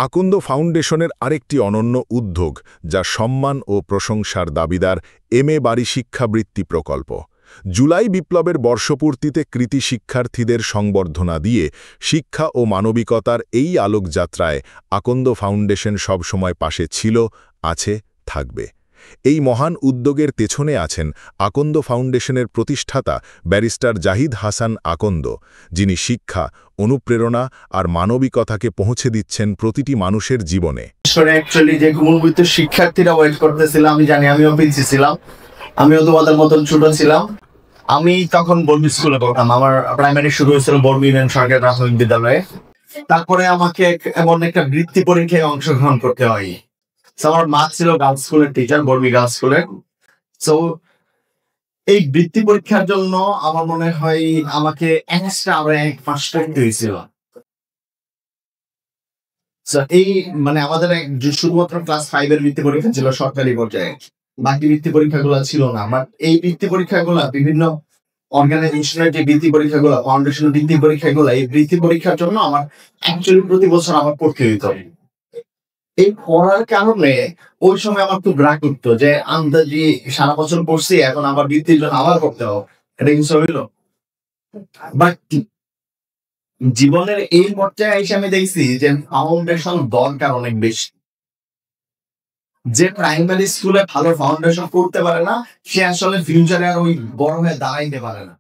আকন্দ ফাউন্ডেশনের আরেকটি অনন্য উদ্যোগ যা সম্মান ও প্রশংসার দাবিদার এমএ বাড়ি শিক্ষাবৃত্তি প্রকল্প। জুলাই বিপ্লবের বর্ষপূর্তিতে কৃতি শিক্ষার্থীদের সংবর্ধনা দিয়ে শিক্ষা ও মানবিকতার এই আলোকযাত্রায় আকন্দ ফাউন্ডেশন সবসময় পাশে ছিল, আছে, থাকবে। এই মহান উদ্যোগের পেছনে আছেন আকন্দ ফাউন্ডেশনের প্রতিষ্ঠাতা ব্যারিস্টার জাহিদ হাসান আকন্দ, যিনি শিক্ষা, অনুপ্রেরণা আর মানবিকতাকে পৌঁছে দিচ্ছেন প্রতিটি মানুষের জীবনে। অ্যাকচুয়ালি যে মূলভূত শিক্ষার্থীরা ওয়েট করতেছিলাম, আমি জানি, আমিও পিছিয়ে ছিলাম, আমিও তোমাদের মতন ছোট ছিলাম। আমি তখন বর্মি স্কুলে পড়তাম, আমার প্রাইমারি শুরু হয়েছিল বর্মি সরকারি প্রাথমিক বিদ্যালয়ে। তারপরে আমাকে এমন একটা বৃত্তি পরীক্ষায় অংশগ্রহণ করতে হয়। আমার মা ছিল গার্লস স্কুলের টিচার, বর্মি গার্লস স্কুলের। তো এই বৃত্তি পরীক্ষার জন্য আমার মনে হয় আমাকে এক্সট্রা আরো 1 মাস পড়তে হয়েছিল। এই মানে আমাদের শুধুমাত্র ক্লাস 5 এর বৃত্তি পরীক্ষা ছিল সরকারি পর্যায়ে, বাকি বৃত্তি পরীক্ষাগুলো ছিল না। আমার এই বৃত্তি পরীক্ষাগুলো বিভিন্ন অর্গানাইজেশনের যে বৃত্তি পরীক্ষাগুলো, ফাউন্ডেশনের বৃত্তি পরীক্ষাগুলো, এই বৃত্তি পরীক্ষার জন্য আমার অ্যাকচুয়ালি প্রতি বছর আমার পড়তে হইতো। এই পড়ার কারণে ওই সময় আমার খুব রাগ উঠতো যে আন্দাজি সারা বছর পড়ছি, এখন আবার বৃত্তির জন্য আবার করতে হবে, এটা কিছু হইল। বাট জীবনের এই পর্যায়ে এসে আমি দেখছি যে ফাউন্ডেশন দরকার অনেক বেশি। যে প্রাইমারি স্কুলে ভালো ফাউন্ডেশন করতে পারে না, সে আসলে ফিউচারে আর ওই বড় হয়ে দাঁড়াইতে পারে না।